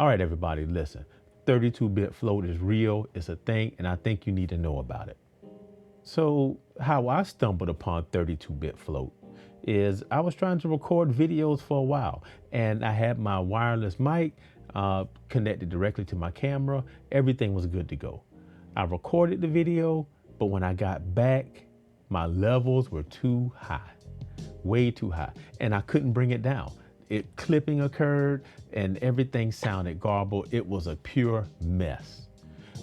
All right, everybody, listen. 32-bit float is real, it's a thing, and I think you need to know about it. So, how I stumbled upon 32-bit float is I was trying to record videos for a while, and I had my wireless mic connected directly to my camera. Everything was good to go. I recorded the video, but when I got back, my levels were too high, way too high, and I couldn't bring it down. Clipping occurred and everything sounded garbled. It was a pure mess.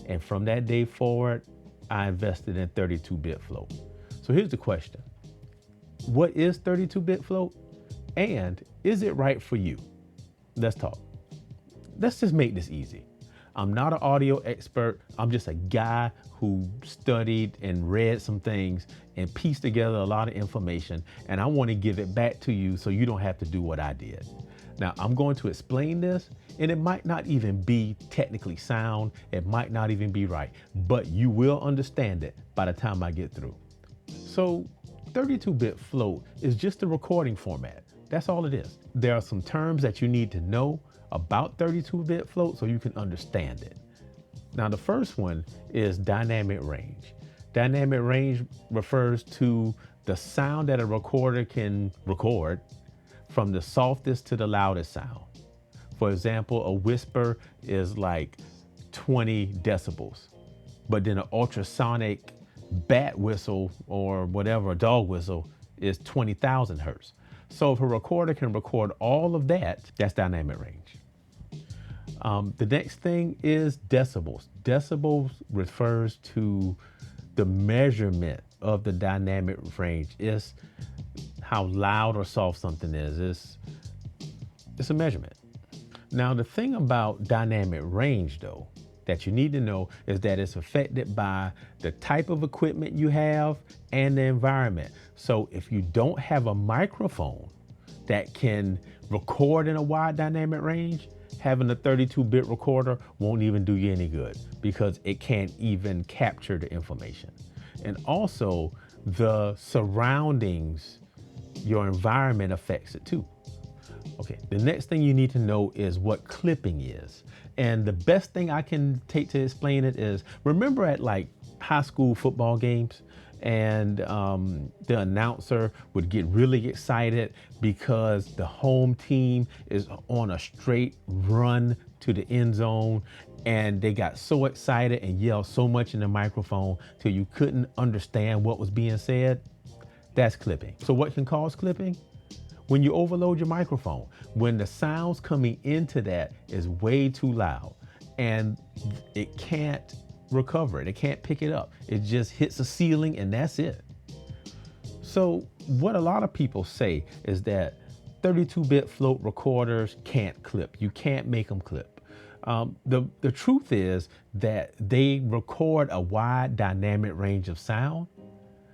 And from that day forward, I invested in 32-bit float. So here's the question. What is 32-bit float? And is it right for you? Let's talk. Let's just make this easy. I'm not an audio expert. I'm just a guy who studied and read some things and pieced together a lot of information. And I want to give it back to you so you don't have to do what I did. Now, I'm going to explain this, and it might not even be technically sound. It might not even be right, but you will understand it by the time I get through. So 32-bit float is just a recording format. That's all it is. There are some terms that you need to know about 32-bit float so you can understand it. Now, the first one is dynamic range. Dynamic range refers to the sound that a recorder can record from the softest to the loudest sound. For example, a whisper is like 20 decibels, but then an ultrasonic bat whistle or whatever, a dog whistle, is 20,000 hertz. So if a recorder can record all of that, that's dynamic range. The next thing is decibels. Decibels refers to the measurement of the dynamic range. It's how loud or soft something is. It's a measurement. Now, the thing about dynamic range, though, that you need to know is that it's affected by the type of equipment you have and the environment. So if you don't have a microphone that can record in a wide dynamic range, having a 32-bit recorder won't even do you any good because it can't even capture the information. And also the surroundings, your environment affects it too. Okay, the next thing you need to know is what clipping is. And the best thing I can take to explain it is, remember at like high school football games, and the announcer would get really excited because the home team is on a straight run to the end zone, and they got so excited and yelled so much in the microphone till you couldn't understand what was being said. That's clipping. So what can cause clipping? When you overload your microphone, when the sounds coming into that is way too loud and it can't recover it, it can't pick it up. It just hits a ceiling and that's it. So what a lot of people say is that 32-bit float recorders can't clip. You can't make them clip. The truth is that they record a wide dynamic range of sound,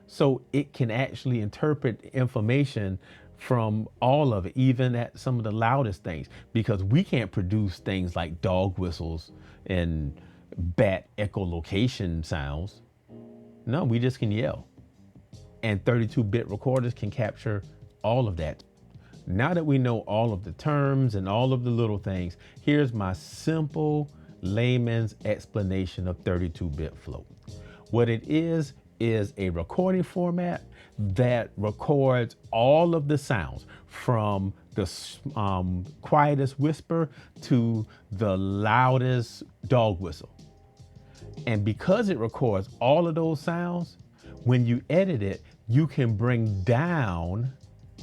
so it can actually interpret information from all of it, even at some of the loudest things, because we can't produce things like dog whistles and bat echolocation sounds. No, we just can yell. And 32-bit recorders can capture all of that. Now that we know all of the terms and all of the little things, here's my simple layman's explanation of 32-bit float. What it is a recording format that records all of the sounds from the quietest whisper to the loudest dog whistle. And because it records all of those sounds, when you edit it, you can bring down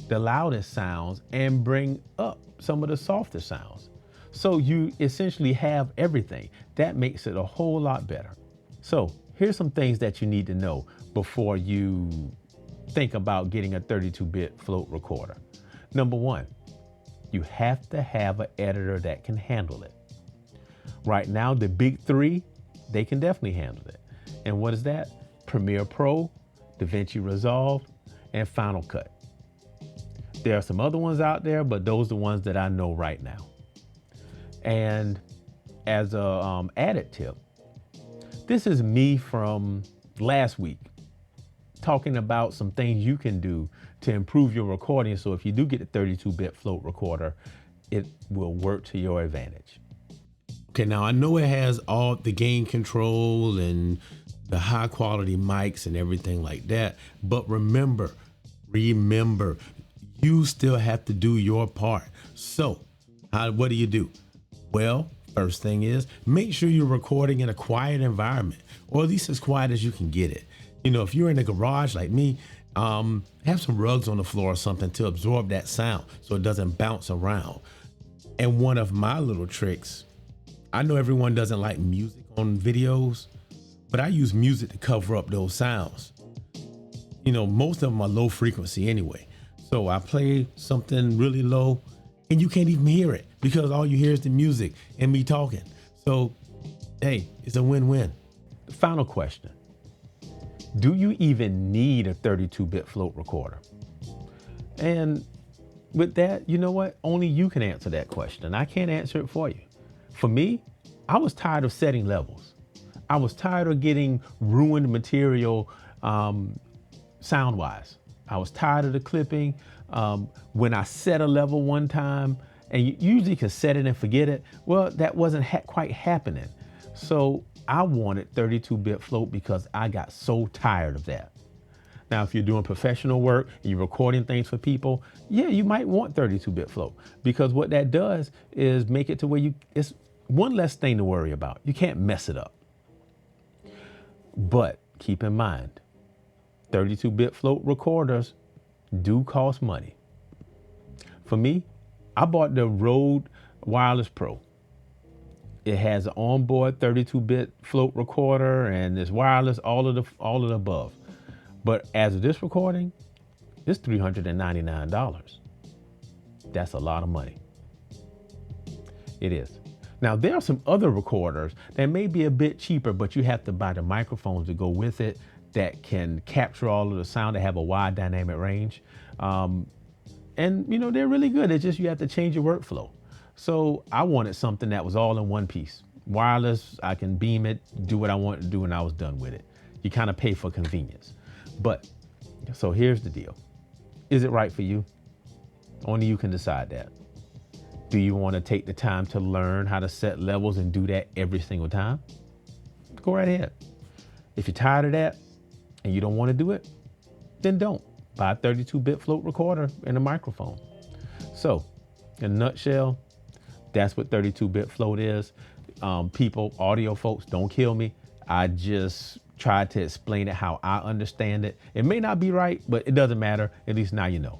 the loudest sounds and bring up some of the softer sounds. So you essentially have everything. That makes it a whole lot better. So here's some things that you need to know before you think about getting a 32-bit float recorder. Number one, you have to have an editor that can handle it. Right now, the big three, they can definitely handle it. And what is that? Premiere Pro, DaVinci Resolve, and Final Cut. There are some other ones out there, but those are the ones that I know right now. And as a added tip, this is me from last week talking about some things you can do to improve your recording. So if you do get a 32-bit float recorder, it will work to your advantage. Okay, now I know it has all the gain control and the high quality mics and everything like that, but remember, you still have to do your part. So, what do you do? Well, first thing is make sure you're recording in a quiet environment, or at least as quiet as you can get it. You know, if you're in a garage like me, have some rugs on the floor or something to absorb that sound so it doesn't bounce around. And one of my little tricks, I know everyone doesn't like music on videos, but I use music to cover up those sounds. You know, most of them are low frequency anyway. So I play something really low and you can't even hear it because all you hear is the music and me talking. So, hey, it's a win-win. Final question. Do you even need a 32-bit float recorder? And with that, you know what? Only you can answer that question. I can't answer it for you. For me, I was tired of setting levels. I was tired of getting ruined material sound-wise. I was tired of the clipping. When I set a level one time, and you usually can set it and forget it, well, that wasn't quite happening. So I wanted 32-bit float because I got so tired of that. Now, if you're doing professional work and you're recording things for people, yeah, you might want 32-bit float because what that does is make it to where it's one less thing to worry about. You can't mess it up. But keep in mind, 32-bit float recorders do cost money. For me, I bought the Rode Wireless Pro. It has an onboard 32-bit float recorder and it's wireless, all of the above. But as of this recording, it's $399. That's a lot of money. It is. Now, there are some other recorders that may be a bit cheaper, but you have to buy the microphones to go with it that can capture all of the sound, that have a wide dynamic range. And, you know, they're really good. It's just you have to change your workflow. So I wanted something that was all in one piece. Wireless, I can beam it, do what I want to do, and I was done with it. You kind of pay for convenience. But, so here's the deal. Is it right for you? Only you can decide that. Do you want to take the time to learn how to set levels and do that every single time? Go right ahead. If you're tired of that and you don't want to do it, then don't. Buy a 32-bit float recorder and a microphone. So, in a nutshell, that's what 32-bit float is. People, audio folks, don't kill me. I just tried to explain it how I understand it. It may not be right, but it doesn't matter. At least now you know.